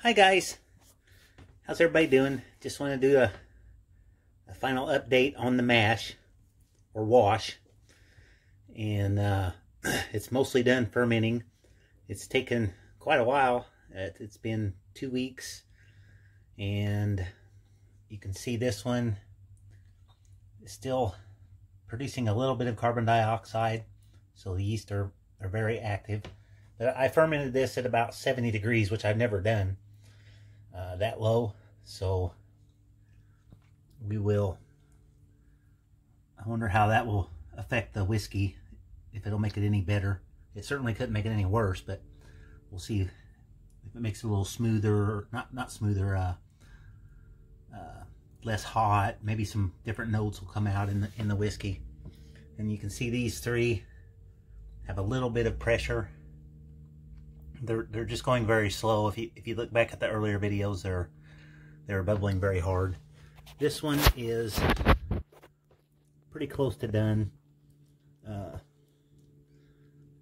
Hi guys, how's everybody doing? Just want to do a final update on the mash or wash, and it's mostly done fermenting. It's taken quite a while. It's been 2 weeks, and you can see this one is still producing a little bit of carbon dioxide, so the yeast are very active. But I fermented this at about 70 degrees, which I've never done that low. So we will, I wonder how that will affect the whiskey, if it'll make it any better. It certainly couldn't make it any worse, but we'll see if it makes it a little smoother, or not smoother, less hot. Maybe some different notes will come out in the whiskey. And you can see these three have a little bit of pressure. They're just going very slow. If you look back at the earlier videos, they're bubbling very hard. This one is pretty close to done.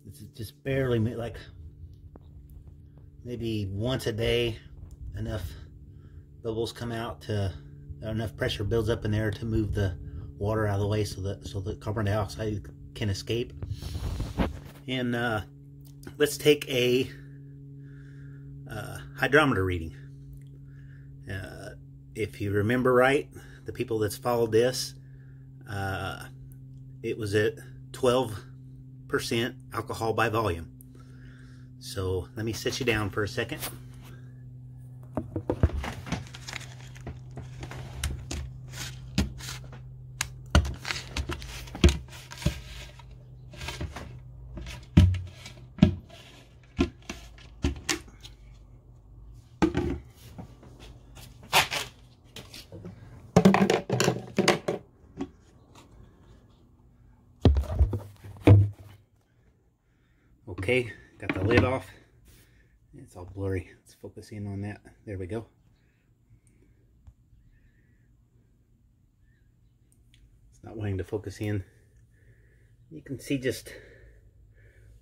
It's just barely, like maybe once a day, enough bubbles come out to, enough pressure builds up in there to move the water out of the way so that carbon dioxide can escape. And let's take a hydrometer reading. If you remember right, the people that's followed this, it was at 12% alcohol by volume. So let me sit you down for a second. Okay, got the lid off. It's all blurry. Let's focus in on that. There we go. It's not wanting to focus in. You can see just, I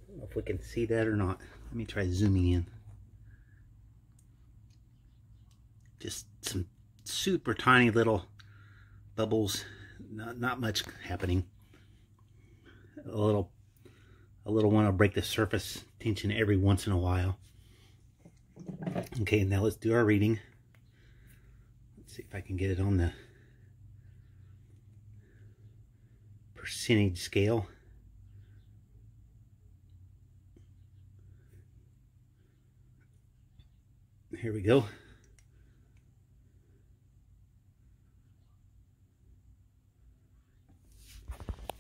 don't know if we can see that or not. Let me try zooming in. Just some super tiny little bubbles. Not much happening. A little one will break the surface tension every once in a while. Okay, now let's do our reading. Let's see if I can get it on the percentage scale. Here we go.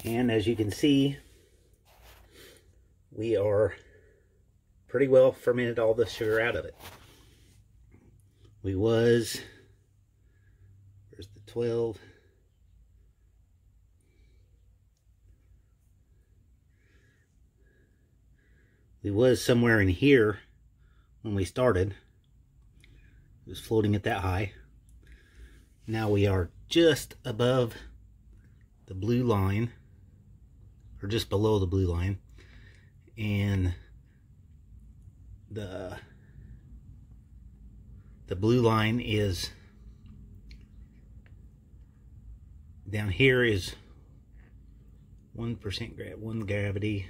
And as you can see, we are pretty well fermented all the sugar out of it. We was, where's the 12? We was somewhere in here when we started. It was floating at that high. Now we are just above the blue line, or just below the blue line. And the blue line is down here is 1% one gravity.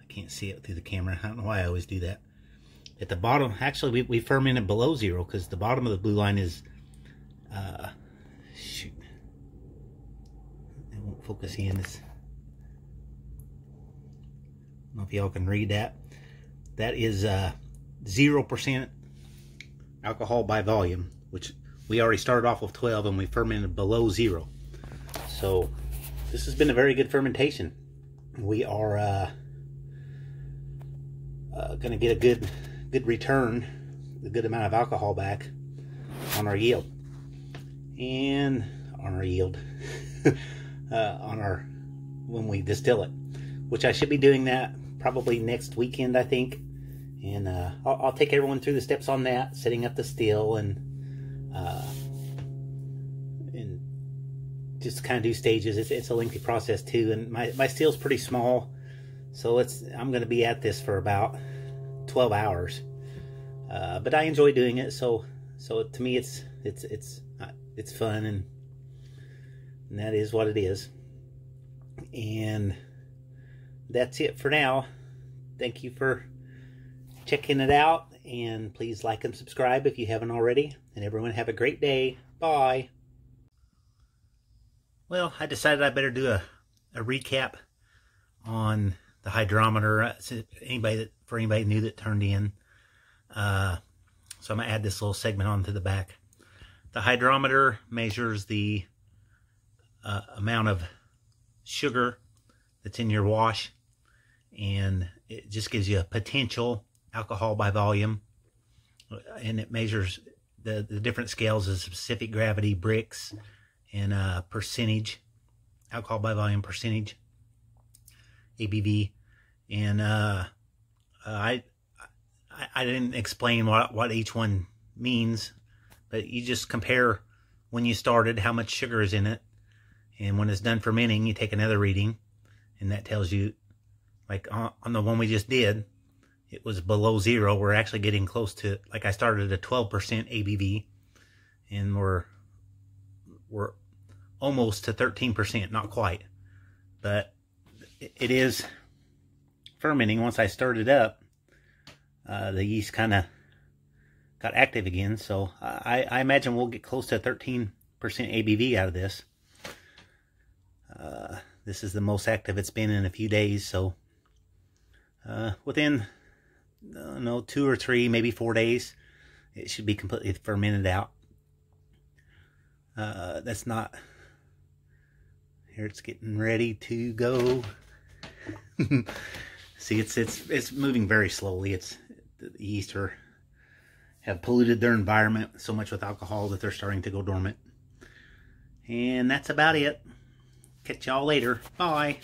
I can't see it through the camera. I don't know why I always do that. At the bottom, actually we fermented below zero, because the bottom of the blue line is shoot, it won't focus in this. I don't know if y'all can read that. That is 0% alcohol by volume, which we already started off with 12 and we fermented below zero. So this has been a very good fermentation. We are going to get a good return, a good amount of alcohol back on our yield, and on our yield when we distill it, which I should be doing that probably next weekend, I think. And I'll take everyone through the steps on that, setting up the still, and just kind of do stages. It's a lengthy process too, and my still's pretty small, so I'm going to be at this for about 12 hours. But I enjoy doing it, so to me it's fun, and that is what it is. And that's it for now. Thank you for checking it out, and please like and subscribe if you haven't already. And everyone have a great day. Bye. Well, I decided I better do a recap on the hydrometer. For anybody new that turned in. So I'm going to add this little segment onto the back. The hydrometer measures the amount of sugar that's in your wash, and it just gives you a potential alcohol by volume, and it measures the different scales of specific gravity, Brix, and percentage, alcohol by volume percentage, ABV. And I didn't explain what each one means, but you just compare when you started, how much sugar is in it, and when it's done fermenting, you take another reading, and that tells you, like on the one we just did, it was below 0. We're actually getting close to, like I started at 12% ABV, and we're almost to 13%, not quite, but it is fermenting. Once I started up, the yeast kind of got active again, so I imagine we'll get close to 13% ABV out of this. This is the most active it's been in a few days, so within 2 or 3, maybe 4 days, it should be completely fermented out. That's not... Here it's getting ready to go. See, it's moving very slowly. The yeast have polluted their environment so much with alcohol that they're starting to go dormant. And that's about it. Catch y'all later. Bye.